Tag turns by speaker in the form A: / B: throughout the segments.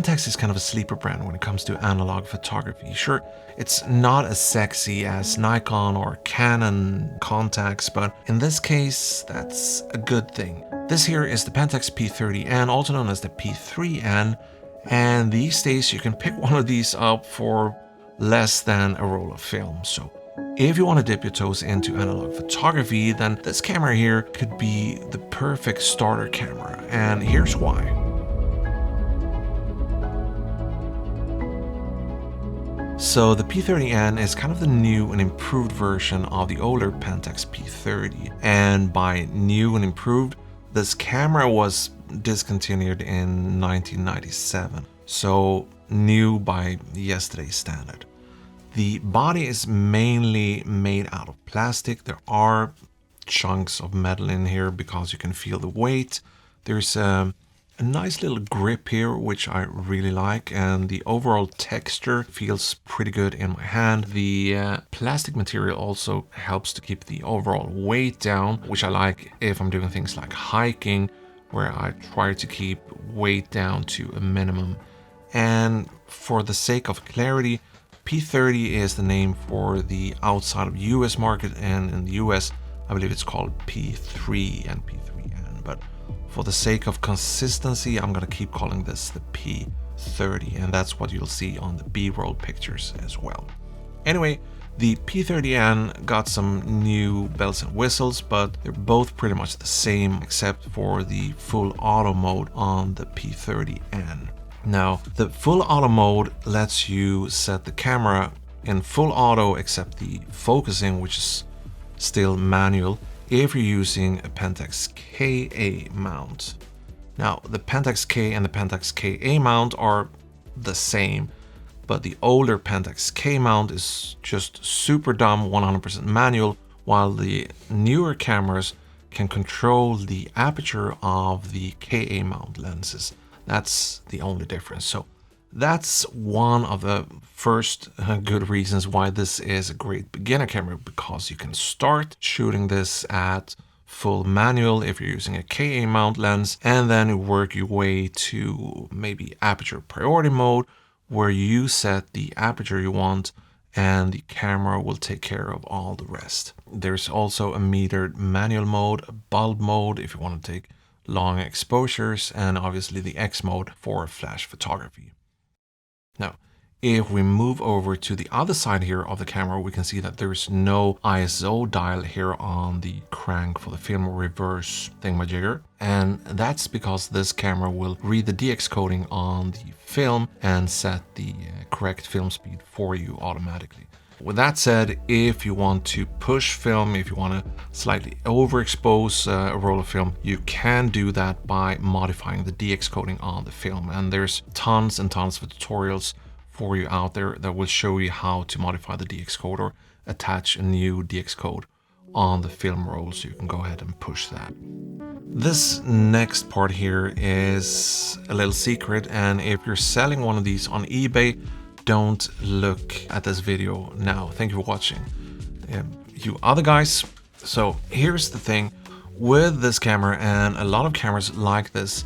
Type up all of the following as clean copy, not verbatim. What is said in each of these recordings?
A: Pentax is kind of a sleeper brand when it comes to analog photography. Sure, it's not as sexy as Nikon or Canon contacts, but in this case, that's a good thing. This here is the Pentax P30n, also known as the P3n, and these days you can pick one of these up for less than a roll of film. So if you want to dip your toes into analog photography, then this camera here could be the perfect starter camera, and here's why. So the P30n is kind of the new and improved version of the older Pentax P30, and by new and improved, this camera was discontinued in 1997, so new by yesterday's standard. The body is mainly made out of plastic. There are chunks of metal in here because you can feel the weight. There's a nice little grip here, which I really like, and the overall texture feels pretty good in my hand. The plastic material also helps to keep the overall weight down, which I like if I'm doing things like hiking, where I try to keep weight down to a minimum. And for the sake of clarity, P30 is the name for the outside of US market, and in the US I believe it's called P3 and P3n, but for the sake of consistency, I'm gonna keep calling this the P30, and that's what you'll see on the B-roll pictures as well. Anyway, the P30n got some new bells and whistles, but they're both pretty much the same except for the full auto mode on the P30n. Now, the full auto mode lets you set the camera in full auto except the focusing, which is still manual, if you're using a Pentax K mount. Now, the Pentax K and the Pentax Ka mount are the same, but the older Pentax K mount is just super dumb 100% manual, while the newer cameras can control the aperture of the Ka mount lenses. That's the only difference. So that's one of the first good reasons why this is a great beginner camera, because you can start shooting this at full manual if you're using a Ka mount lens, and then work your way to maybe aperture priority mode, where you set the aperture you want and the camera will take care of all the rest. There's also a metered manual mode, a bulb mode if you want to take long exposures, and obviously the X mode for flash photography. Now, if we move over to the other side here of the camera, we can see that there's no ISO dial here on the crank for the film reverse thingamajigger, and that's because this camera will read the DX coding on the film and set the correct film speed for you automatically. With that said, if you want to push film, if you want to slightly overexpose a roll of film, you can do that by modifying the DX coding on the film. And there's tons and tons of tutorials for you out there that will show you how to modify the DX code or attach a new DX code on the film roll, so you can go ahead and push that. This next part here is a little secret, and if you're selling one of these on eBay, don't look at this video now. Thank you for watching. You other guys. So here's the thing with this camera, and a lot of cameras like this,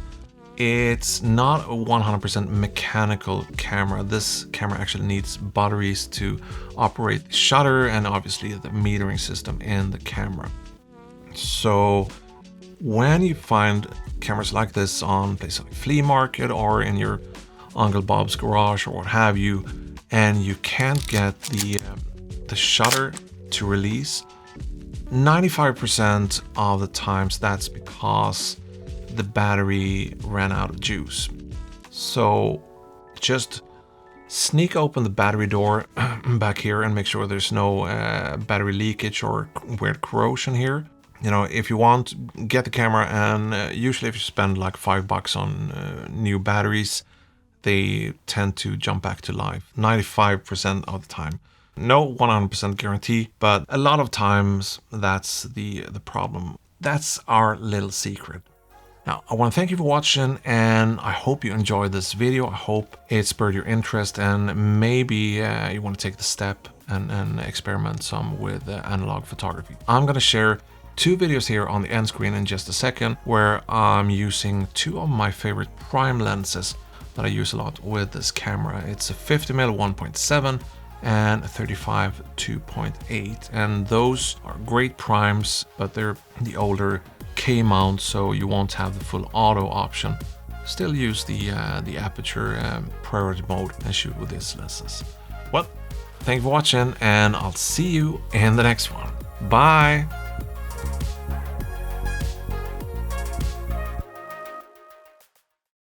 A: it's not a 100% mechanical camera. This camera actually needs batteries to operate the shutter and obviously the metering system in the camera. So when you find cameras like this on places like flea market or in your Uncle Bob's garage or what have you, and you can't get the shutter to release, 95% of the times that's because the battery ran out of juice. So just sneak open the battery door back here and make sure there's no battery leakage or weird corrosion here. You know, if you want, get the camera, and usually if you spend like $5 on new batteries, they tend to jump back to life 95% of the time. No 100% guarantee, but a lot of times that's the problem. That's our little secret. Now, I want to thank you for watching, and I hope you enjoyed this video. I hope it spurred your interest, and maybe you want to take the step and experiment some with analog photography. I'm going to share 2 videos here on the end screen in just a second, where I'm using 2 of my favorite prime lenses that I use a lot with this camera. It's a 50mm 1.7 and a 35 2.8, and those are great primes, but they're the older K mount, so you won't have the full auto option. Still use the aperture priority mode and shoot with these lenses. Well, thanks for watching, and I'll see you in the next one. Bye!